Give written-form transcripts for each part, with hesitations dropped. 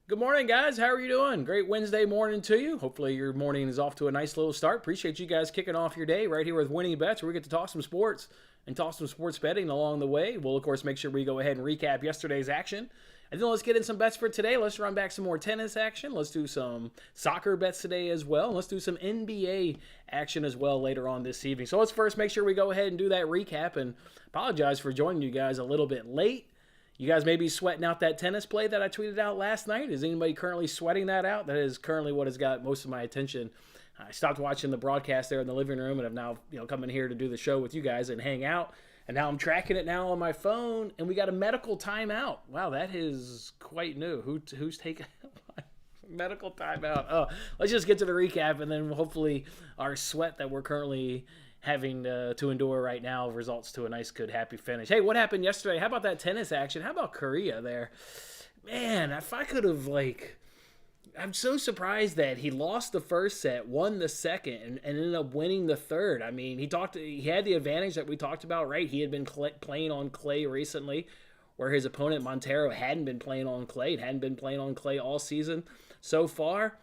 Good morning, guys. How are you doing? Great Wednesday morning to you. Hopefully, your morning is off to a nice little start. Appreciate you guys kicking off your day right here with Winning Bets, where we get to talk some sports and talk some sports betting along the way. We'll, of course, make sure we go ahead and recap yesterday's action. And then let's get in some bets for today. Let's run back some more tennis action. Let's do some soccer bets today as well. Let's do some NBA action as well later on this evening. So let's first make sure we go ahead and do that recap. And apologize for joining you guys a little bit late. You guys may be sweating out that tennis play that I tweeted out last night. Is anybody currently sweating that out? That is currently what has got most of my attention. I stopped watching the broadcast there in the living room, and I'm now come in here to do the show with you guys and hang out. And now I'm tracking it now on my phone, and we got a medical timeout. Wow, that is quite new. Who's taking medical timeout? Oh, let's just get to the recap, and then hopefully our sweat that we're currently having to endure right now results to a nice, good, happy finish. Hey, what happened yesterday? How about that tennis action? How about Korea there? Man, if I could have, I'm so surprised that he lost the first set, won the second, and ended up winning the third. I mean, he had the advantage that we talked about, right? He had been playing on clay recently, where his opponent, Montero, hadn't been playing on clay. It hadn't been playing on clay all season so far.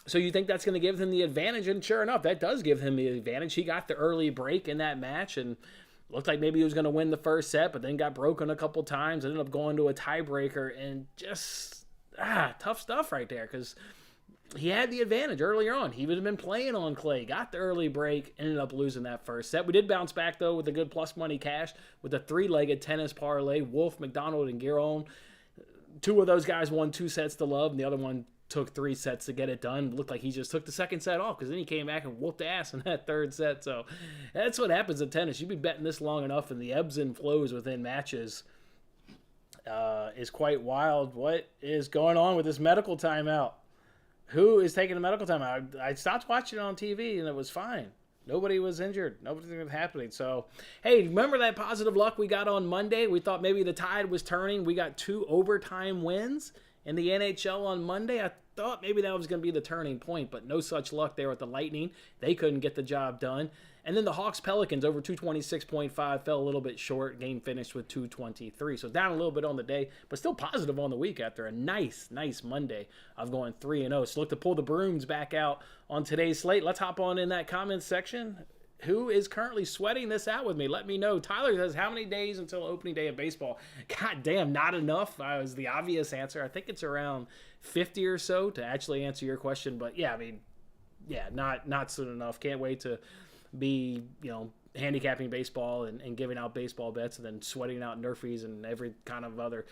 So you think that's going to give him the advantage, and sure enough, that does give him the advantage. He got the early break in that match, and looked like maybe he was going to win the first set, but then got broken a couple times, ended up going to a tiebreaker, and just tough stuff right there, because he had the advantage earlier on. He would have been playing on clay, got the early break, ended up losing that first set. We did bounce back, though, with a good plus money cash with a three-legged tennis parlay. Wolf, McDonald, and Giron. Two of those guys won 2 sets to love, and the other one took 3 sets to get it done. Looked like he just took the second set off, because then he came back and whooped ass in that third set. So that's what happens in tennis. You be betting this long enough, and the ebbs and flows within matches is quite wild. What is going on with this medical timeout? Who is taking the medical timeout? I stopped watching it on TV, and it was fine. Nobody was injured. Nothing was happening. So, hey, remember that positive luck we got on Monday? We thought maybe the tide was turning. We got 2 overtime wins in the NHL on Monday. I thought maybe that was going to be the turning point, but no such luck there with the Lightning. They couldn't get the job done. And then the Hawks-Pelicans over 226.5 fell a little bit short. Game finished with 223. So down a little bit on the day, but still positive on the week after a nice Monday of going 3-0. So look to pull the brooms back out on today's slate. Let's hop on in that comments section. Who is currently sweating this out with me? Let me know. Tyler says, how many days until opening day of baseball? God damn, not enough. That was the obvious answer. I think it's around 50 or so to actually answer your question. But yeah, I mean, yeah, not soon enough. Can't wait to be, handicapping baseball and giving out baseball bets and then sweating out Nerfies and every kind of other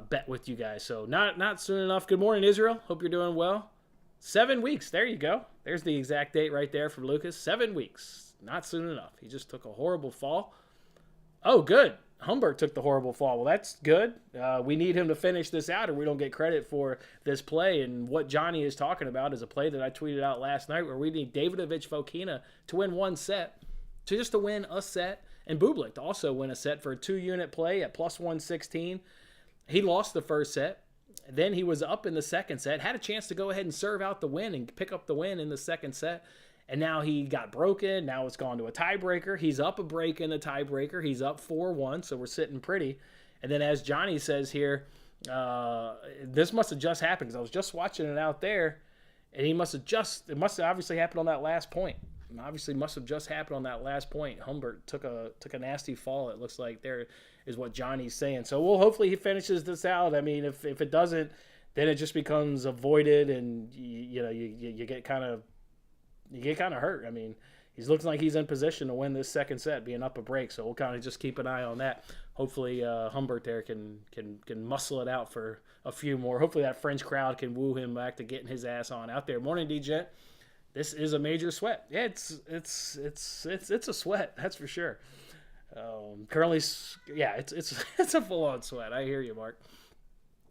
bet with you guys. So not soon enough. Good morning, Israel. Hope you're doing well. 7 weeks. There you go. There's the exact date right there from Lucas. 7 weeks. Not soon enough. He just took a horrible fall. Oh, good. Humbert took the horrible fall. Well, that's good. We need him to finish this out or we don't get credit for this play. And what Johnny is talking about is a play that I tweeted out last night where we need Davidovich Fokina to win 1 set, to win a set, and Bublik to also win a set for a 2-unit play at plus 116. He lost the first set. Then he was up in the second set, had a chance to go ahead and serve out the win and pick up the win in the second set. And now he got broken. Now it's gone to a tiebreaker. He's up a break in the tiebreaker. He's up 4-1, so we're sitting pretty. And then as Johnny says here, this must have just happened because I was just watching it out there, and it must have obviously happened on that last point. Humbert took a nasty fall, it looks like there is what Johnny's saying. So hopefully he finishes this out. I mean, if it doesn't, then it just becomes avoided, and you get kind of hurt. I mean, he's looking like he's in position to win this second set, being up a break. So we'll kind of just keep an eye on that. Hopefully Humbert there can muscle it out for a few more. Hopefully that French crowd can woo him back to getting his ass on out there. Morning, DJ. This is a major sweat. Yeah, it's a sweat, that's for sure. Currently, yeah, it's a full-on sweat. I hear you, Mark.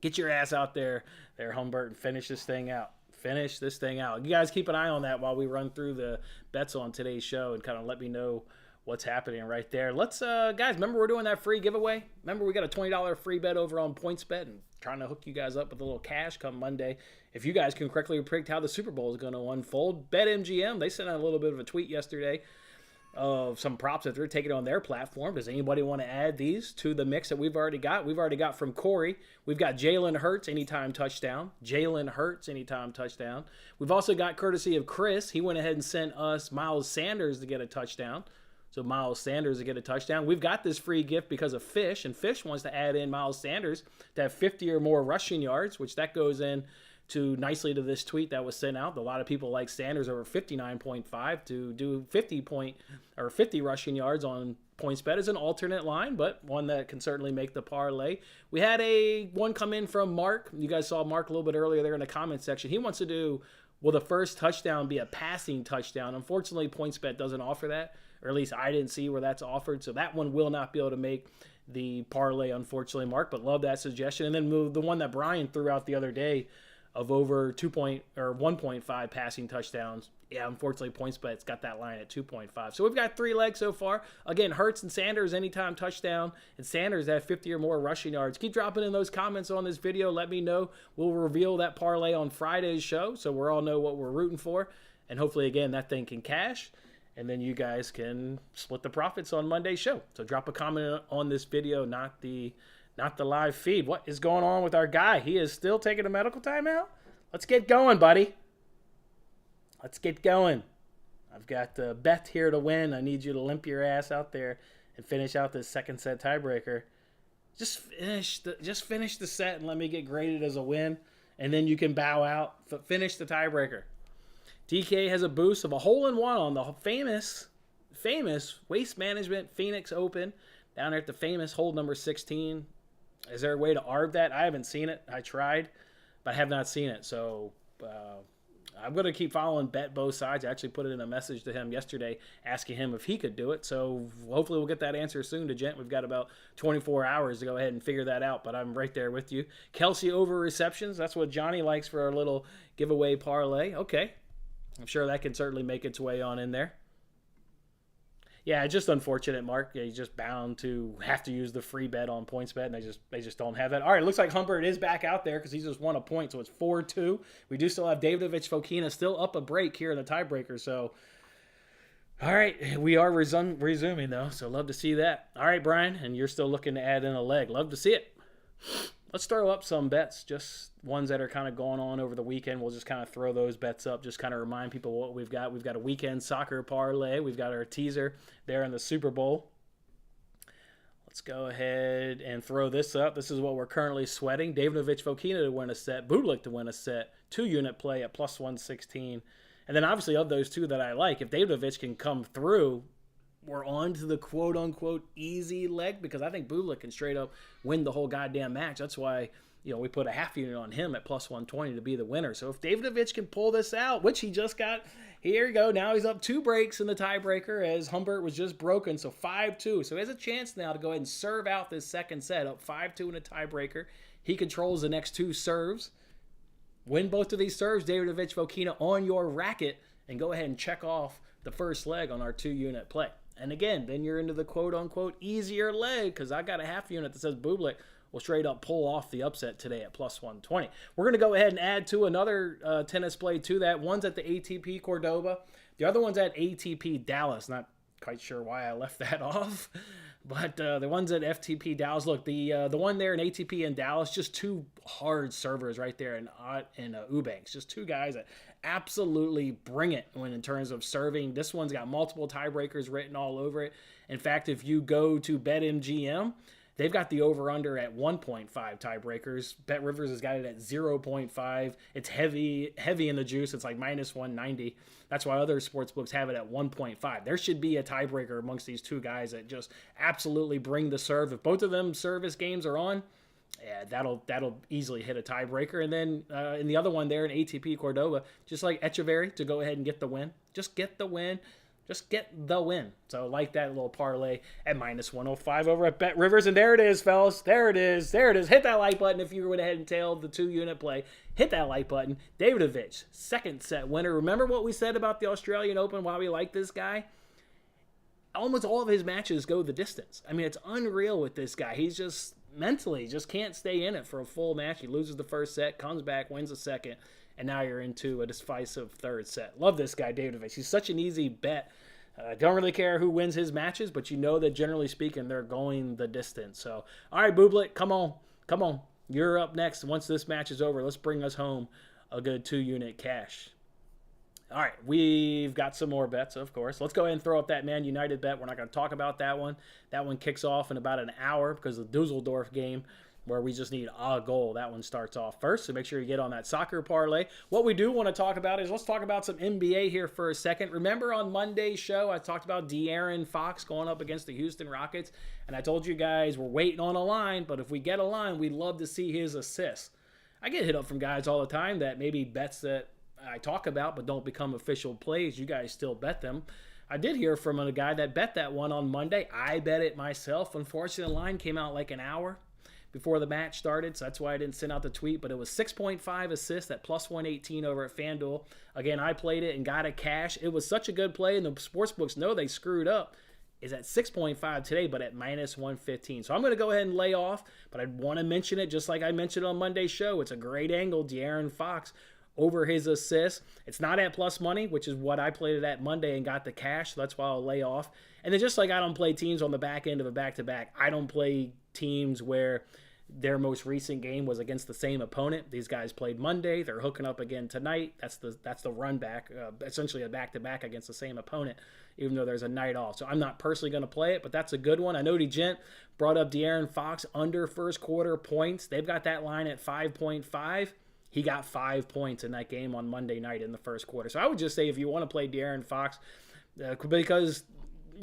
Get your ass out there, Humbert, and finish this thing out. You guys keep an eye on that while we run through the bets on today's show and kind of let me know what's happening right there. Let's, guys, remember we're doing that free giveaway? Remember we got a $20 free bet over on PointsBet and trying to hook you guys up with a little cash come Monday. If you guys can correctly predict how the Super Bowl is going to unfold, BetMGM, they sent out a little bit of a tweet yesterday of some props that they're taking on their platform. Does anybody want to add these to the mix that we've already got? We've already got from Corey. We've got Jalen Hurts anytime touchdown. Jalen Hurts anytime touchdown. We've also got courtesy of Chris. He went ahead and sent us Miles Sanders to get a touchdown. So Miles Sanders to get a touchdown. We've got this free gift because of Fish, and Fish wants to add in Miles Sanders to have 50 or more rushing yards, which that goes in to nicely to this tweet that was sent out. A lot of people like Sanders over 59.5 to do 50 rushing yards on PointsBet as an alternate line, but one that can certainly make the parlay. We had one come in from Mark. You guys saw Mark a little bit earlier there in the comment section. He wants to do, will the first touchdown be a passing touchdown? Unfortunately, PointsBet doesn't offer that, or at least I didn't see where that's offered, so that one will not be able to make the parlay, unfortunately, Mark, but love that suggestion. And then the one that Brian threw out the other day of over 1.5 passing touchdowns. Yeah, unfortunately, PointsBet's got that line at 2.5. So we've got 3 legs so far. Again, Hurts and Sanders anytime touchdown, and Sanders at 50 or more rushing yards. Keep dropping in those comments on this video. Let me know. We'll reveal that parlay on Friday's show, so we all know what we're rooting for. And hopefully, again, that thing can cash, and then you guys can split the profits on Monday's show. So drop a comment on this video, not the live feed. What is going on with our guy? He is still taking a medical timeout? Let's get going, buddy. Let's get going. I've got Beth here to win. I need you to limp your ass out there and finish out this second set tiebreaker. Just finish the set and let me get graded as a win, and then you can bow out. Finish the tiebreaker. DK has a boost of a hole-in-one on the famous Waste Management Phoenix Open down there at the famous hole number 16. Is there a way to arb that? I haven't seen it. I tried, but I have not seen it. So I'm going to keep following Bet both sides. I actually put it in a message to him yesterday asking him if he could do it. So hopefully we'll get that answer soon to Gent. We've got about 24 hours to go ahead and figure that out, but I'm right there with you. Kelsey over receptions. That's what Johnny likes for our little giveaway parlay. Okay. I'm sure that can certainly make its way on in there. Yeah, it's just unfortunate, Mark. Yeah, he's just bound to have to use the free bet on PointsBet, and they just don't have that. All right, it looks like Humbert is back out there because he just won a point, so it's 4-2. We do still have Davidovich Fokina still up a break here in the tiebreaker. So, all right, we are resuming, though, so love to see that. All right, Brian, and you're still looking to add in a leg. Love to see it. Let's throw up some bets, just ones that are kind of going on over the weekend. We'll just kind of throw those bets up, just kind of remind people what we've got. We've got a weekend soccer parlay. We've got our teaser there in the Super Bowl. Let's go ahead and throw this up. This is what we're currently sweating. Davidovich Fokina to win a set. Bublik to win a set. 2-unit play at plus 116. And then obviously of those two that I like, if Davidovich can come through, we're on to the quote-unquote easy leg, because I think Bublik can straight up win the whole goddamn match. That's why, we put a half unit on him at plus 120 to be the winner. So if Davidovich can pull this out, which he just got, here you go. Now he's up 2 breaks in the tiebreaker as Humbert was just broken, so 5-2. So he has a chance now to go ahead and serve out this second set, up 5-2 in a tiebreaker. He controls the next 2 serves. Win both of these serves, Davidovich Fokina, on your racket, and go ahead and check off the first leg on our 2-unit play. And again, then you're into the quote-unquote easier leg, because I got a half unit that says Bublik will straight up pull off the upset today at plus 120. We're going to go ahead and add to another tennis play to that. One's at the ATP Cordoba. The other one's at ATP Dallas. Not quite sure why I left that off. But the one's at FTP Dallas. Look, the one there in ATP in Dallas, just 2 hard servers right there in Eubanks. Just 2 guys that absolutely bring it when in terms of serving. This one's got multiple tiebreakers written all over it. In fact, if you go to BetMGM, they've got the over-under at 1.5 tiebreakers. Bet Rivers has got it at 0.5. It's heavy in the juice. It's like minus 190. That's why other sports books have it at 1.5. There should be a tiebreaker amongst these 2 guys that just absolutely bring the serve. If both of them service games are on, yeah, that'll easily hit a tiebreaker. And then in the other one there in ATP Cordoba, just like Echeverry to go ahead and get the win. Just get the win. Just get the win. So like that little parlay at minus 105 over at Bet Rivers. And there it is, fellas. There it is. Hit that like button if you went ahead and tailed the 2-unit play. Hit that like button. Davidovich, second set winner. Remember what we said about the Australian Open, why we like this guy? Almost all of his matches go the distance. I mean, it's unreal with this guy. He's just mentally just can't stay in it for a full match. He loses the first set, comes back, wins the second, and now you're into a decisive third set. Love this guy, Davidovich. He's such an easy bet I don't really care who wins his matches, but you know that generally speaking, they're going the distance. So, all right, Booblet, come on. Come on. You're up next. Once this match is over, let's bring us home a good 2-unit cash. All right, we've got some more bets, of course. Let's go ahead and throw up that Man United bet. We're not going to talk about that one. That one kicks off in about an hour because of the Dusseldorf game where we just need a goal. That one starts off first, so make sure you get on that soccer parlay. What we do want to talk about is let's talk about some NBA here for a second. Remember on Monday's show, I talked about De'Aaron Fox going up against the Houston Rockets, and I told you guys we're waiting on a line, but if we get a line, we'd love to see his assists. I get hit up from guys all the time that maybe bets that I talk about but don't become official plays. You guys still bet them. I did hear from a guy that bet that one on Monday. I bet it myself. Unfortunately, the line came out like an hour before the match started, so that's why I didn't send out the tweet, but it was 6.5 assists at plus 118 over at FanDuel. Again, I played it and got a cash. It was such a good play, and the sportsbooks know they screwed up. Is at 6.5 today, but at minus 115. So I'm going to go ahead and lay off, but I want to mention it just like I mentioned on Monday's show. It's a great angle, De'Aaron Fox over his assists. It's not at plus money, which is what I played it at Monday and got the cash, so that's why I'll lay off. And then just like I don't play teams on the back end of a back-to-back, I don't play teams where their most recent game was against the same opponent. These guys played Monday. They're hooking up again tonight. That's the run back, essentially a back-to-back against the same opponent, even though there's a night off. So I'm not personally going to play it, but that's a good one. I know Gent brought up De'Aaron Fox under first quarter points. They've got that line at 5.5. He got 5 points in that game on Monday night in the first quarter. So I would just say if you want to play De'Aaron Fox, because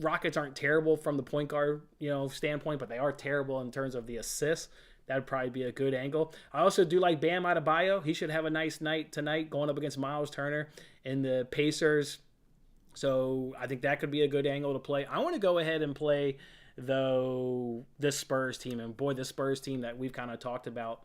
Rockets aren't terrible from the point guard standpoint, but they are terrible in terms of the assists. That would probably be a good angle. I also do like Bam Adebayo. He should have a nice night tonight going up against Miles Turner and the Pacers. So I think that could be a good angle to play. I want to go ahead and play, though, this Spurs team. And boy, this Spurs team that we've kind of talked about,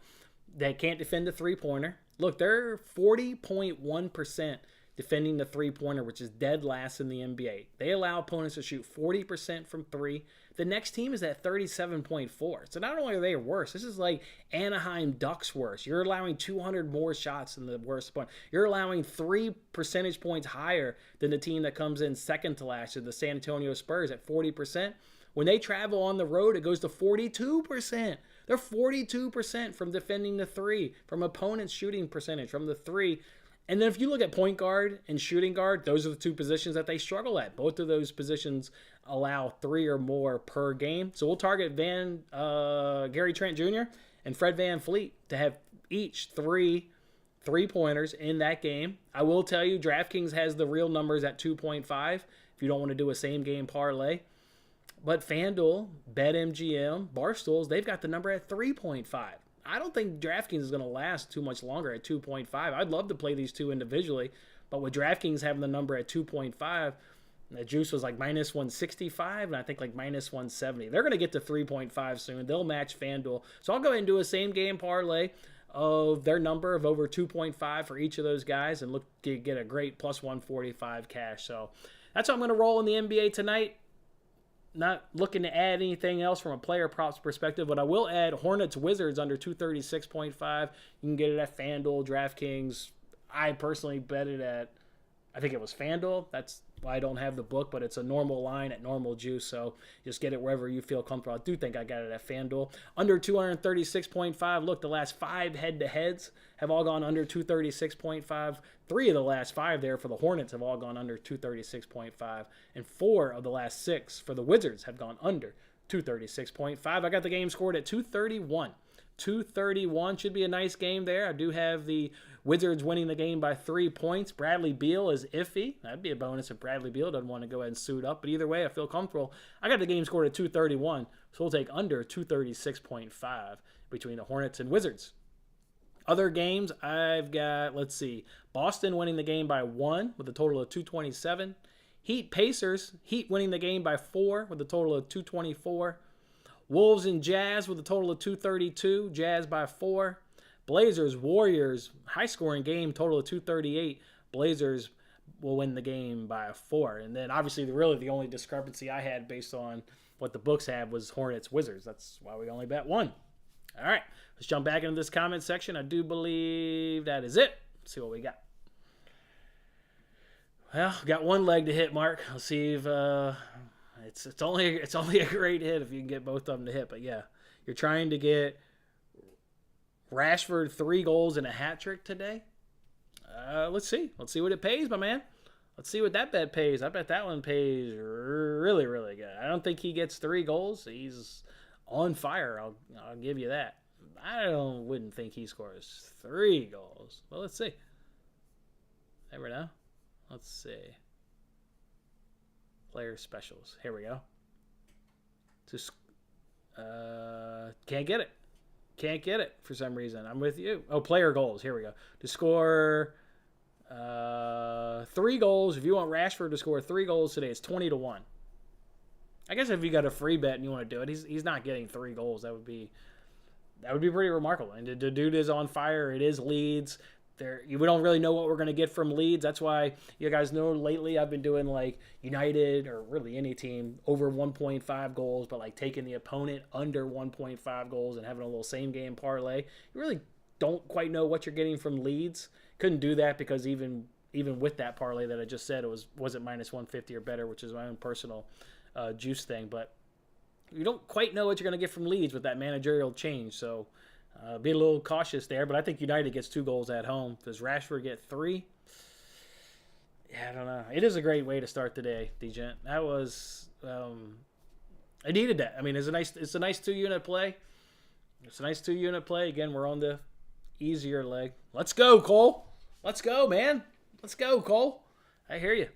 they can't defend the three-pointer. Look, they're 40.1% defending the three-pointer, which is dead last in the NBA. They allow opponents to shoot 40% from three. The next team is at 37.4. So not only are they worse, this is like Anaheim Ducks worse. You're allowing 200 more shots than the worst opponent. You're allowing 3 percentage points higher than the team that comes in second to last, the San Antonio Spurs at 40%. When they travel on the road, it goes to 42%. They're 42% from defending the three, from opponents' shooting percentage from the three. And then if you look at point guard and shooting guard, those are the two positions that they struggle at. Both of those positions allow 3 or more per game. So we'll target Gary Trent Jr. and Fred VanVleet to have each 3 three-pointers in that game. I will tell you, DraftKings has the real numbers at 2.5 if you don't want to do a same-game parlay. But FanDuel, BetMGM, Barstools, they've got the number at 3.5. I don't think DraftKings is going to last too much longer at 2.5. I'd love to play these two individually, but with DraftKings having the number at 2.5, the juice was like minus 165, and I think like minus 170. They're going to get to 3.5 soon. They'll match FanDuel. So I'll go ahead and do a same-game parlay of their number of over 2.5 for each of those guys and look to get a great plus 145 cash. So that's how I'm going to roll in the NBA tonight. Not looking to add anything else from a player props perspective, but I will add Hornets Wizards under 236.5. You can get it at FanDuel, DraftKings. I personally bet it at, I think it was FanDuel. That's why I don't have the book, but it's a normal line at normal juice, so just get it wherever you feel comfortable. I do think I got it at FanDuel. Under 236.5. Look, the last 5 head-to-heads have all gone under 236.5. 3 of the last 5 there for the Hornets have all gone under 236.5. And 4 of the last 6 for the Wizards have gone under 236.5. I got the game scored at 231. 231 should be a nice game there. I do have the Wizards winning the game by 3 points. Bradley Beal is iffy. That'd be a bonus if Bradley Beal doesn't want to go ahead and suit up. But either way, I feel comfortable. I got the game scored at 231, so we'll take under 236.5 between the Hornets and Wizards. Other games, I've got, let's see, Boston winning the game by 1 with a total of 227. Heat Pacers, Heat winning the game by 4 with a total of 224. Wolves and Jazz with a total of 232. Jazz by 4. Blazers, Warriors, high-scoring game, total of 238. Blazers will win the game by 4. And then, obviously, really the only discrepancy I had based on what the books had was Hornets, Wizards. That's why we only bet 1. All right, let's jump back into this comment section. I do believe that is it. Let's see what we got. Well, got one leg to hit, Mark. Let's see if it's only a great hit if you can get both of them to hit. But yeah, you're trying to get Rashford 3 goals and a hat trick today. Let's see. Let's see what it pays, my man. Let's see what that bet pays. I bet that one pays really, really good. I don't think he gets 3 goals. He's on fire. I'll give you that. Wouldn't think he scores 3 goals. Well, let's see. Never know. Let's see. Player specials. Here we go. Just can't get it. Can't get it for some reason. I'm with you. Oh, player goals. Here we go. To score 3 goals. If you want Rashford to score 3 goals today, it's 20-1. I guess if you got a free bet and you want to do it, he's not getting 3 goals. That would be pretty remarkable. And the dude is on fire. It is Leeds. We don't really know what we're going to get from Leeds. That's why you guys know lately I've been doing like United or really any team over 1.5 goals, but like taking the opponent under 1.5 goals and having a little same game parlay. You really don't quite know what you're getting from Leeds. Couldn't do that because even with that parlay that I just said, it wasn't minus 150 or better, which is my own personal juice thing. But you don't quite know what you're going to get from Leeds with that managerial change. So be a little cautious there. But I think United gets 2 goals at home. Does Rashford get 3? Yeah, I don't know. It is a great way to start the day, D-Gent. That was I needed that. I mean, it's a nice 2-unit play. It's a nice 2-unit play. Again, we're on the easier leg. Let's go, Cole. Let's go, man. Let's go, Cole. I hear you.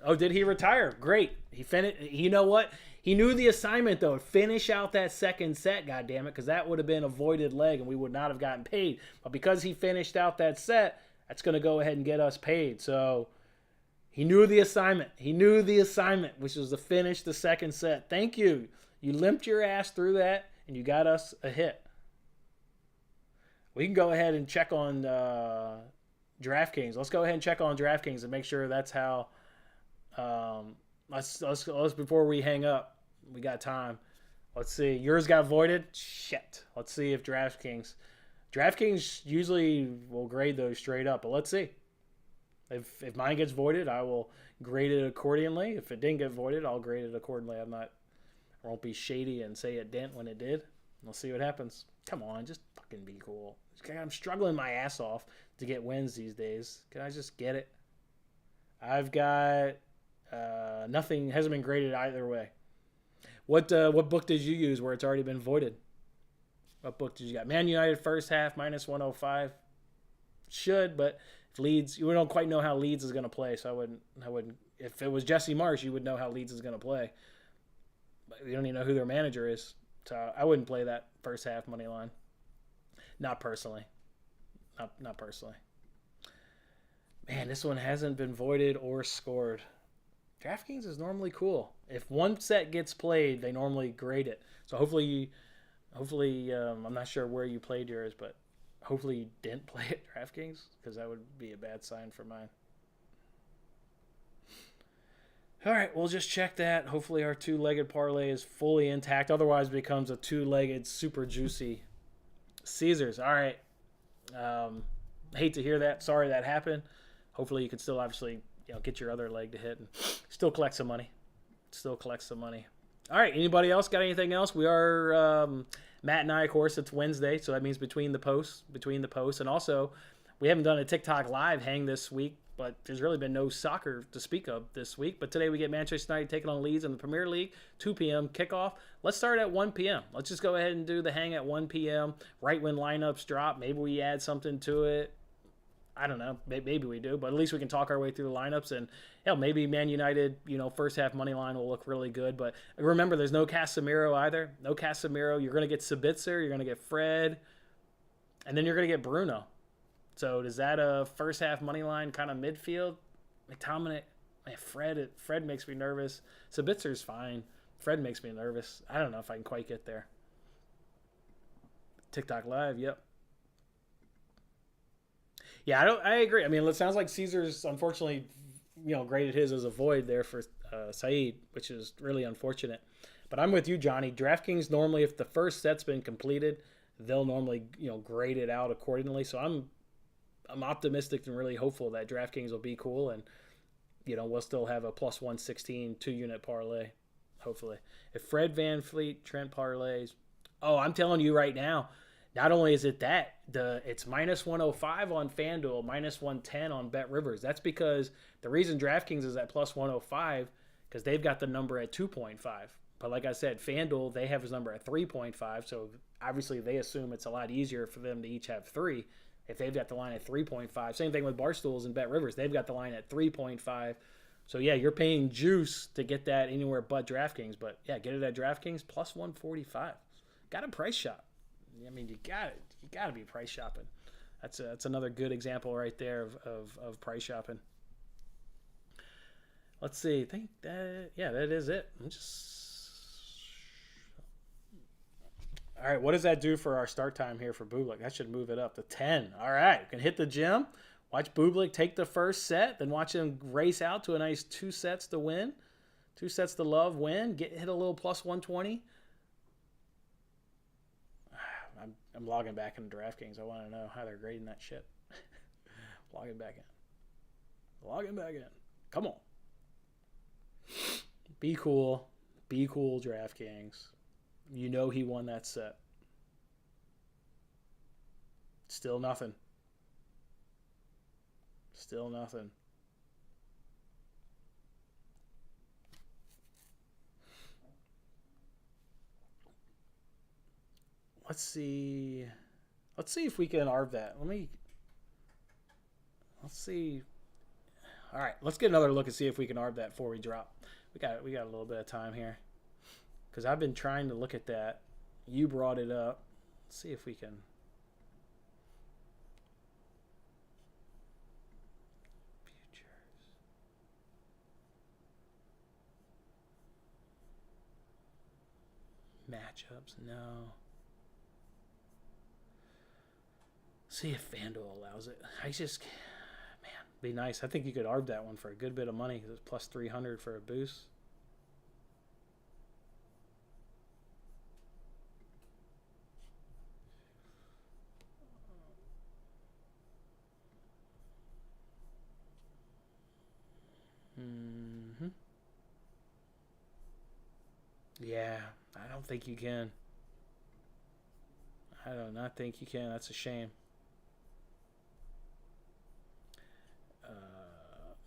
Oh, did he retire? Great. He finished. You know what? He knew the assignment, though. Finish out that second set, goddammit, because that would have been a voided leg and we would not have gotten paid. But because he finished out that set, that's going to go ahead and get us paid. So he knew the assignment. Which was to finish the second set. Thank you. You limped your ass through that, and you got us a hit. We can go ahead and check on DraftKings. Let's go ahead and check on DraftKings and make sure that's how. Let's before we hang up. We got time. Let's see. Yours got voided. Shit. Let's see if DraftKings usually will grade those straight up, but let's see. If mine gets voided, I will grade it accordingly. If it didn't get voided, I'll grade it accordingly. I won't be shady and say it didn't when it did. We'll see what happens. Come on, just fucking be cool. I'm struggling my ass off to get wins these days. Can I just get it? I've got nothing. Hasn't been graded either way. What book did you use where it's already been voided? What book did you got? Man United first half minus 105. Should, but if Leeds, we don't quite know how Leeds is going to play, so I wouldn't. If it was Jesse Marsh, you would know how Leeds is going to play. But we don't even know who their manager is, so I wouldn't play that first half money line. Not personally. Not personally. Man, this one hasn't been voided or scored. DraftKings is normally cool. If one set gets played, they normally grade it. So hopefully, I'm not sure where you played yours, but hopefully you didn't play at DraftKings because that would be a bad sign for mine. All right, we'll just check that. Hopefully our 2-legged parlay is fully intact. Otherwise, it becomes a 2-legged super juicy Caesars. All right. Hate to hear that. Sorry that happened. Hopefully you can still obviously get your other leg to hit and still collect some money. All right. Anybody else got anything else? We are Matt and I, of course. It's Wednesday, so that means between the posts, and also we haven't done a TikTok live hang this week, but there's really been no soccer to speak of this week. But today we get Manchester United taking on Leeds in the Premier League, 2 p.m. kickoff. Let's start at 1 p.m. Let's just go ahead and do the hang at 1 p.m. right when lineups drop. Maybe we add something to it. I don't know. Maybe we do, but at least we can talk our way through the lineups. And hell, maybe Man United, first half money line will look really good. But remember, there's no Casemiro either. No Casemiro. You're going to get Sabitzer. You're going to get Fred. And then you're going to get Bruno. So is that a first half money line kind of midfield? McTominay, man, Fred makes me nervous. Sabitzer's fine. Fred makes me nervous. I don't know if I can quite get there. TikTok live, yep. Yeah, I agree. I mean, it sounds like Caesar's unfortunately, graded his as a void there for Saeed, which is really unfortunate. But I'm with you, Johnny. DraftKings normally, if the first set's been completed, they'll normally, grade it out accordingly. So I'm optimistic and really hopeful that DraftKings will be cool, and we'll still have a plus 116 2-unit parlay, hopefully. If Fred VanVleet, Trent parlays, I'm telling you right now, not only is it that, it's minus 105 on FanDuel, minus 110 on BetRivers. That's because the reason DraftKings is at plus 105 because they've got the number at 2.5. But like I said, FanDuel, they have his number at 3.5, so obviously they assume it's a lot easier for them to each have 3 if they've got the line at 3.5. Same thing with Barstools and BetRivers. They've got the line at 3.5. So, yeah, you're paying juice to get that anywhere but DraftKings. But, yeah, get it at DraftKings, plus 145. Got a price shop. I mean, you got to be price shopping. That's another good example right there of price shopping. Let's see. I think that is it. All right, what does that do for our start time here for Bublik? That should move it up to 10. All right, we can hit the gym, watch Bublik take the first set, then watch him race out to a nice 2 sets to win, 2 sets to love, win, hit a little plus 120. I'm logging back into DraftKings. I want to know how they're grading that shit. Logging back in. Come on. Be cool, DraftKings. He won that set. Still nothing. Let's see if we can arb that. Let's see. All right, let's get another look and see if we can arb that before we drop. We got a little bit of time here. Because I've been trying to look at that. You brought it up. Let's see if we can. Futures. Matchups, no. See if FanDuel allows it. Be nice. I think you could arb that one for a good bit of money. It's plus 300 for a boost. Yeah, I don't think you can. I do not think you can. That's a shame.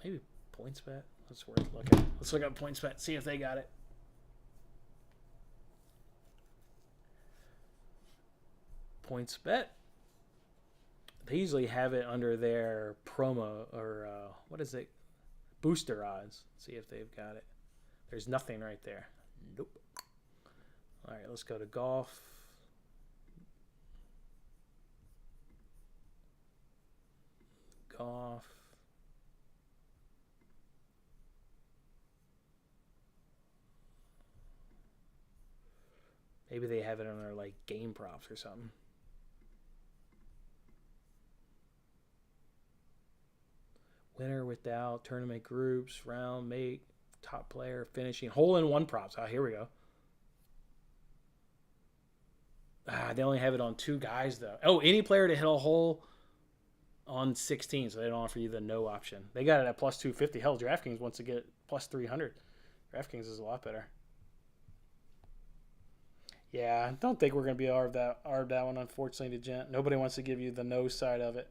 Maybe PointsBet. That's worth looking. Let's look up PointsBet. See if they got it. PointsBet. They usually have it under their promo or what is it? Booster odds. See if they've got it. There's nothing right there. Nope. All right, let's go to golf. Maybe they have it on their like game props or something. Winner without tournament groups, round, make, top player, finishing, hole-in-one props. Here we go. They only have it on 2 guys, though. Oh, any player to hit a hole on 16, so they don't offer you the no option. They got it at plus 250. Hell, DraftKings wants to get plus 300. DraftKings is a lot better. Yeah, I don't think we're going to be arb that one, unfortunately, to Gent. Nobody wants to give you the no side of it.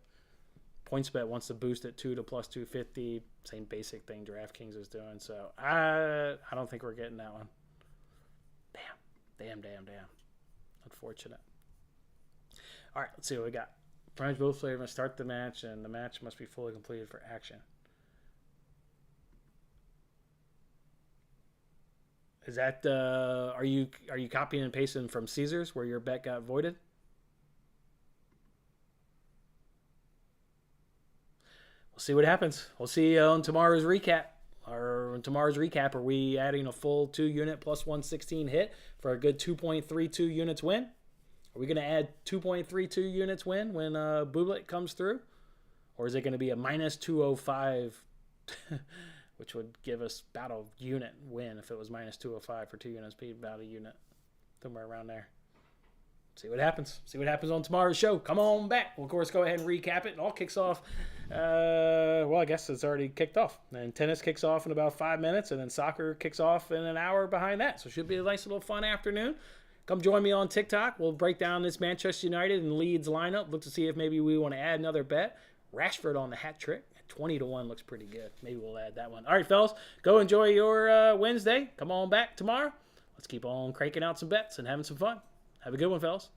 PointsBet wants to boost it 2 to plus 250. Same basic thing DraftKings is doing. So I don't think we're getting that one. Damn. Unfortunate. All right, let's see what we got. Primes both players must start the match, and the match must be fully completed for action. Is that are you copying and pasting from Caesars where your bet got voided? We'll see what happens. We'll see on tomorrow's recap. Are we adding a full 2-unit plus 116 hit for a good 2.32 units win? Are we going to add 2.32 units win when Bublik comes through? Or is it going to be a minus 205, which would give us about a unit win if it was minus 205 for 2 units, be about a unit, somewhere around there. See what happens. See what happens on tomorrow's show. Come on back. We'll, of course, go ahead and recap it. It all kicks off. Well, I guess it's already kicked off. And tennis kicks off in about 5 minutes, and then soccer kicks off in an hour behind that. So it should be a nice little fun afternoon. Come join me on TikTok. We'll break down this Manchester United and Leeds lineup. Look to see if maybe we want to add another bet. Rashford on the hat trick. 20-1 looks pretty good. Maybe we'll add that one. All right, fellas. Go enjoy your Wednesday. Come on back tomorrow. Let's keep on cranking out some bets and having some fun. Have a good one, fellas.